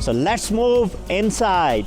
So let's move inside.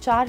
4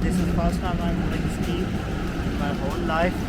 This is the first time I'm doing ski in my whole life.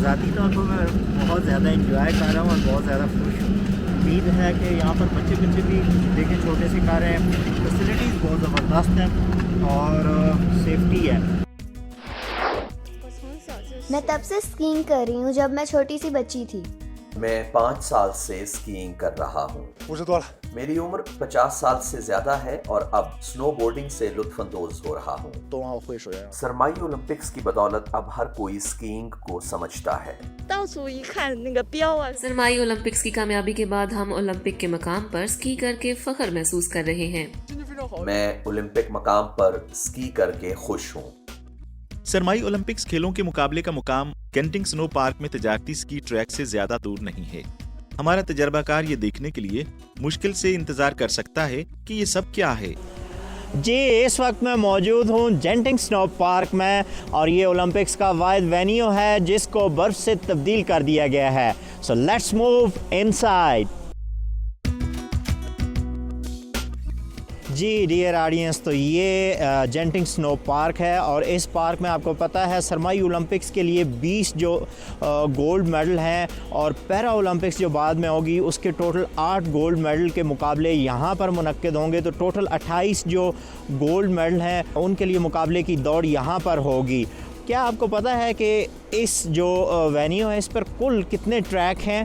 ذاتی طور پر میں بہت زیادہ enjoy کر رہا ہوں اور بہت زیادہ خوش ہوں۔ امید ہے کہ یہاں پر بچے بھی دیکھیں چھوٹے سے کر رہے ہیں، فیسلٹیز بہت زبردست ہیں اور سیفٹی ہے۔ میں تب سے اسکیئنگ کر رہی ہوں جب میں چھوٹی سی بچی تھی۔ میں 5 سال سے اسکیئنگ کر رہا ہوں۔ میری عمر 50 سال سے زیادہ ہے اور اب سنو بورڈنگ سے لطف اندوز ہو رہا ہوں۔ سرمائی اولمپکس کی بدولت اب ہر کوئی اسکیئنگ کو سمجھتا ہے۔ سرمائی اولمپکس کی کامیابی کے بعد ہم اولمپک کے مقام پر اسکی کر کے فخر محسوس کر رہے ہیں۔ میں اولمپک مقام پر اسکی کر کے خوش ہوں۔ سرمائی اولمپکس کھیلوں کے مقابلے کا مقام گینٹنگ سنو پارک میں تجارتی اسکی ٹریک سے زیادہ دور نہیں ہے۔ ہمارا تجربہ کار یہ دیکھنے کے لیے مشکل سے انتظار کر سکتا ہے کہ یہ سب کیا ہے۔ جی، اس وقت میں موجود ہوں گینٹنگ سنو پارک میں، اور یہ اولمپکس کا واحد وینیو ہے جس کو برف سے تبدیل کر دیا گیا ہے۔ So let's move inside. جی ڈیئر آڈینس، تو یہ گینٹنگ سنو پارک ہے، اور اس پارک میں آپ کو پتہ ہے سرمائی اولمپکس کے لیے 20 جو گولڈ میڈل ہیں، اور پیرا اولمپکس جو بعد میں ہوگی اس کے ٹوٹل 8 گولڈ میڈل کے مقابلے یہاں پر منعقد ہوں گے۔ تو ٹوٹل 28 جو گولڈ میڈل ہیں ان کے لیے مقابلے کی دوڑ یہاں پر ہوگی۔ کیا آپ کو پتہ ہے کہ اس جو وینیو ہے اس پر کل کتنے ٹریک ہیں؟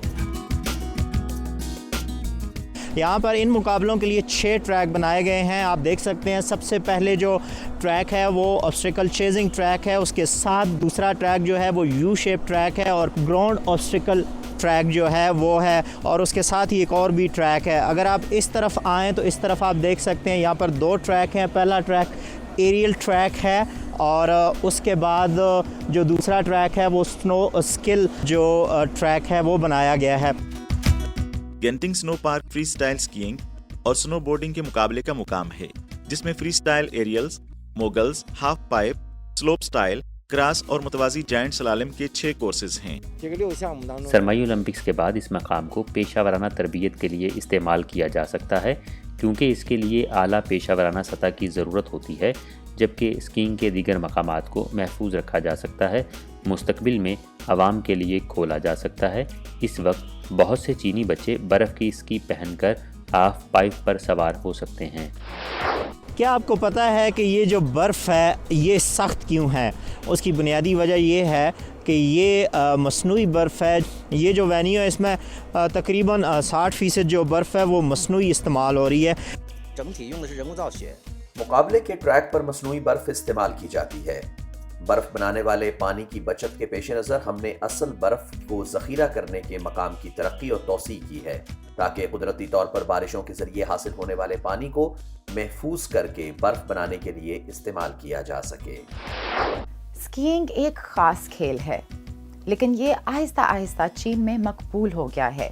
یہاں پر ان مقابلوں کے لیے 6 ٹریک بنائے گئے ہیں، آپ دیکھ سکتے ہیں۔ سب سے پہلے جو ٹریک ہے وہ آبسٹیکل چیزنگ ٹریک ہے، اس کے ساتھ دوسرا ٹریک جو ہے وہ یو شیپ ٹریک ہے، اور گراؤنڈ آبسٹیکل ٹریک جو ہے وہ ہے، اور اس کے ساتھ ہی ایک اور بھی ٹریک ہے۔ اگر آپ اس طرف آئیں تو اس طرف آپ دیکھ سکتے ہیں یہاں پر 2 ٹریک ہیں۔ پہلا ٹریک ایریل ٹریک ہے، اور اس کے بعد جو دوسرا ٹریک ہے وہ سنو اسکل جو ٹریک ہے وہ بنایا گیا ہے۔ گینٹنگ سنو پارک فری سٹائل اسکیئنگ اور سنو بورڈنگ کے مقابلے کا مقام ہے، جس میں freestyle aerials, moguls, halfpipe, slopestyle, cross اور متوازی جائنٹ سلالم کے 6 کورسز ہیں۔ سرمائی اولمپکس کے بعد اس مقام کو پیشہ ورانہ تربیت کے لیے استعمال کیا جا سکتا ہے، کیونکہ اس کے لیے اعلیٰ پیشہ ورانہ سطح کی ضرورت ہوتی ہے، جبکہ اسکیئنگ کے دیگر مقامات کو محفوظ رکھا جا سکتا ہے۔ مستقبل میں عوام کے لیے کھولا جا سکتا ہے۔ اس وقت بہت سے چینی بچے برف کی اسکی پہن کر ہاف پائپ پر سوار ہو سکتے ہیں۔ کیا آپ کو پتہ ہے کہ یہ جو برف ہے یہ سخت کیوں ہے؟ اس کی بنیادی وجہ یہ ہے کہ یہ مصنوعی برف ہے۔ یہ جو وینیو ہے اس میں تقریباً 60% جو برف ہے وہ مصنوعی استعمال ہو رہی ہے۔ مقابلے کے ٹریک پر مصنوعی برف استعمال کی جاتی ہے۔ برف بنانے والے پانی کی بچت کے پیش نظر ہم نے اصل برف کو ذخیرہ کرنے کے مقام کی ترقی اور توسیع کی ہے تاکہ قدرتی طور پر بارشوں کے ذریعے حاصل ہونے والے پانی کو محفوظ کر کے برف بنانے کے لیے استعمال کیا جا سکے۔ اسکیئنگ ایک خاص کھیل ہے لیکن یہ آہستہ آہستہ چین میں مقبول ہو گیا ہے۔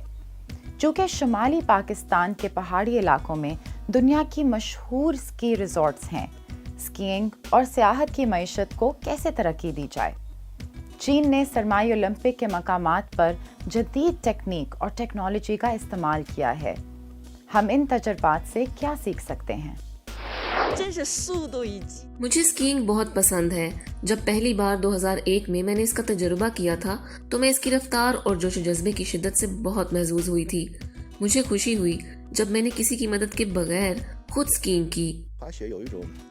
چونکہ شمالی پاکستان کے پہاڑی علاقوں میں دنیا کی مشہور اسکی ریزورٹس ہیں، اسکیئنگ اور سیاحت کی معیشت کو کیسے ترقی دی جائے؟ چین نے سرمائی اولمپک کے مقامات پر جدید ٹیکنیک اور ٹیکنالوجی کا استعمال کیا ہے۔ ہم ان تجربات سے کیا سیکھ سکتے ہیں؟ مجھے اسکیئنگ بہت پسند ہے۔ جب پہلی بار 2001 میں نے اس کا تجربہ کیا تھا تو میں اس کی رفتار اور جوش و جذبے کی شدت سے بہت محظوظ ہوئی تھی۔ مجھے خوشی ہوئی جب میں نے کسی کی مدد کے بغیر خود اسکیئنگ کی۔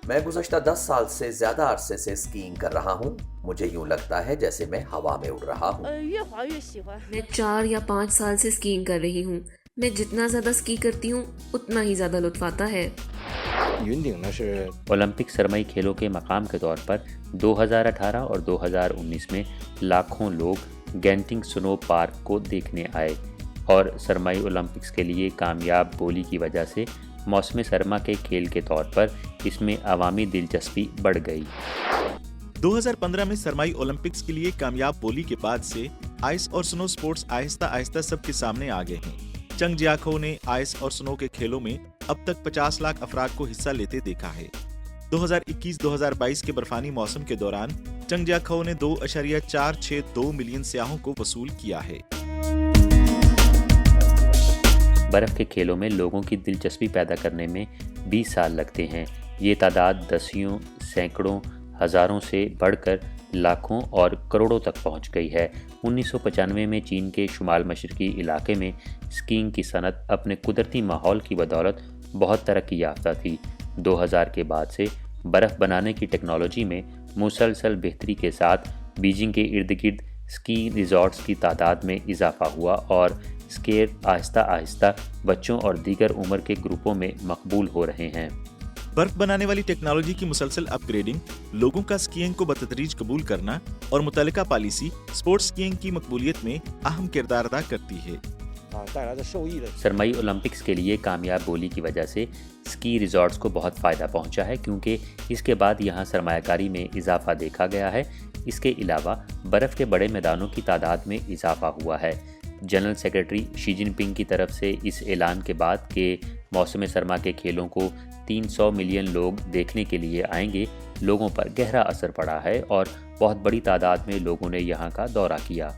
میں گزشتہ 10 سال سے زیادہ عرصے سے اسکیئنگ کر رہا ہوں۔ مجھے یوں لگتا ہے جیسے میں ہوا میں اڑ رہا ہوں۔ میں 4 یا 5 سال سے اسکیئنگ کر رہی ہوں۔ میں جتنا زیادہ اسکی کرتی ہوں اتنا ہی زیادہ لطف آتا ہے۔ اولمپک سرمائی کھیلوں کے مقام کے طور پر 2018 اور 2019 میں لاکھوں لوگ گینٹنگ سنو پارک کو دیکھنے آئے اور سرمائی اولمپکس کے لیے کامیاب بولی کی وجہ سے موسم سرما کے کھیل کے طور پر اس میں عوامی دلچسپی بڑھ گئی۔ 2015 میں سرمائی اولمپکس کے لیے کامیاب بولی کے بعد سے آئس اور سنو سپورٹس آہستہ آہستہ سب کے سامنے آ گئے ہیں۔ چنگ جیاکو نے آئس اور سنو کے کھیلوں میں اب تک 50 لاکھ افراد کو حصہ لیتے دیکھا ہے۔ 2021-2022 کے برفانی موسم کے دوران چنگ جیاکو نے 2.462 ملین سیاحوں کو وصول کیا ہے۔ برف کے کھیلوں میں لوگوں کی دلچسپی پیدا کرنے میں 20 سال لگتے ہیں۔ یہ تعداد دسیوں، سینکڑوں، ہزاروں سے بڑھ کر لاکھوں اور کروڑوں تک پہنچ گئی ہے۔ 1995 میں چین کے شمال مشرقی علاقے میں اسکیئنگ کی صنعت اپنے قدرتی ماحول کی بدولت بہت ترقی یافتہ تھی۔ 2000 کے بعد سے برف بنانے کی ٹیکنالوجی میں مسلسل بہتری کے ساتھ بیجنگ کے ارد گرد اسکی ریزورٹس کی تعداد میں اضافہ ہوا اور اسکیئر آہستہ آہستہ بچوں اور دیگر عمر کے گروپوں میں مقبول ہو رہے ہیں۔ برف بنانے والی ٹیکنالوجی کی مسلسل اپ گریڈنگ، لوگوں کا اسکیئنگ کو بتدریج قبول کرنا اور متعلقہ پالیسی اسپورٹس اسکیئنگ کی مقبولیت میں اہم کردار ادا کرتی ہے۔ سرمائی اولمپکس کے لیے کامیاب بولی کی وجہ سے اسکی ریزورٹس کو بہت فائدہ پہنچا ہے کیونکہ اس کے بعد یہاں سرمایہ کاری میں اضافہ دیکھا گیا ہے۔ اس کے علاوہ برف کے بڑے میدانوں کی تعداد میں اضافہ ہوا ہے۔ جنرل سیکرٹری شی جن پنگ کی طرف سے اس اعلان کے بعد کہ موسم سرما کے کھیلوں کو 300 ملین لوگ دیکھنے کے لیے آئیں گے، لوگوں پر گہرا اثر پڑا ہے اور بہت بڑی تعداد میں لوگوں نے یہاں کا دورہ کیا۔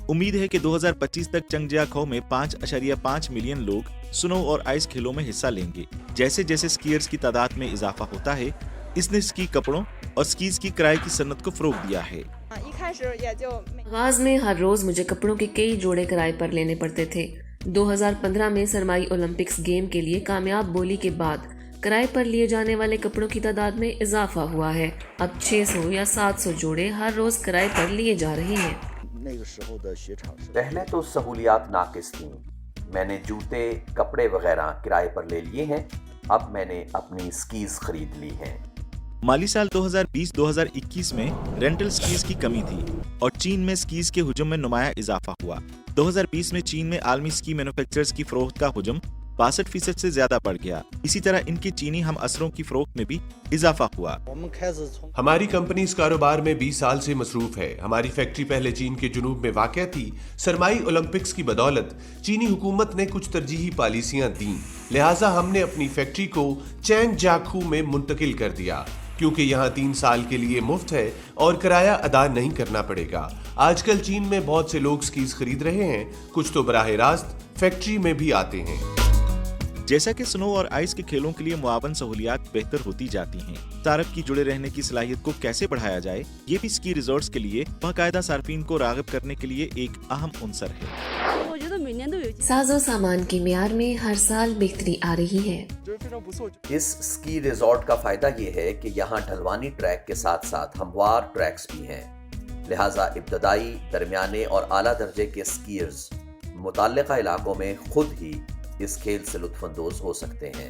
امید ہے کہ 2025 تک چنگ جیاکو میں 5.5 ملین لوگ سنو اور آئس کھیلوں میں حصہ لیں گے۔ جیسے جیسے اسکیئرز کی تعداد میں اضافہ ہوتا ہے، اس نے اسکی کپڑوں اور اسکیز کی کرائے کی صنعت کو فروغ دیا ہے۔ آغاز میں ہر روز مجھے کپڑوں کے کئی جوڑے کرائے پر لینے پڑتے تھے۔ 2015 میں سرمائی اولمپکس گیم کے لیے کامیاب بولی کے بعد کرائے پر لیے جانے والے کپڑوں کی تعداد میں اضافہ ہوا ہے۔ اب 600 یا 700 جوڑے ہر روز کرائے پر لیے جا رہے ہیں۔ پہلے تو سہولیات ناقص تھیں۔ میں نے جوتے، کپڑے وغیرہ کرائے پر لے لیے ہیں۔ اب میں نے اپنی اسکیز خرید لی ہیں۔ مالی سال 2020-2021 میں رینٹل اسکیز کی کمی تھی اور چین میں اسکیز کے حجم میں نمایاں اضافہ ہوا۔ 2020 میں چین میں عالمی اسکی مینوفیکچررز کی فروخت کا حجم 62% سے زیادہ بڑھ گیا۔ اسی طرح ان کی چینی ہم اثروں کی فروخت میں بھی اضافہ ہوا۔ ہماری کمپنی اس کاروبار میں 20 سال سے مصروف ہے۔ ہماری فیکٹری پہلے چین کے جنوب میں واقع تھی۔ سرمائی اولمپکس کی بدولت چینی حکومت نے کچھ ترجیحی پالیسیاں دیں، لہٰذا ہم نے اپنی فیکٹری کو چینگ جیاکو میں منتقل کر دیا کیونکہ یہاں 3 سال کے لیے مفت ہے اور کرایہ ادا نہیں کرنا پڑے گا۔ آج کل چین میں بہت سے لوگ اسکیز خرید رہے ہیں، کچھ تو براہ راست فیکٹری میں بھی آتے ہیں۔ جیسا کہ سنو اور آئس کے کھیلوں کے لیے معاون سہولیات بہتر ہوتی جاتی ہیں، صارف کی جڑے رہنے کی صلاحیت کو کیسے بڑھایا جائے، یہ بھی اسکی ریزورٹس کے لیے باقاعدہ صارفین کو راغب کرنے کے لیے ایک اہم عنصر ہے۔ ساز و سامان کی معیار میں ہر سال بہتری آ رہی ہے۔ اس اسکی ریزورٹ کا فائدہ یہ ہے کہ یہاں ڈھلوانی ٹریک کے ساتھ ساتھ ہموار ٹریکس بھی ہیں، لہٰذا ابتدائی، درمیانے اور اعلیٰ درجے کے اسکیئرز متعلقہ علاقوں میں خود ہی اس کھیل سے لطف اندوز ہو سکتے ہیں۔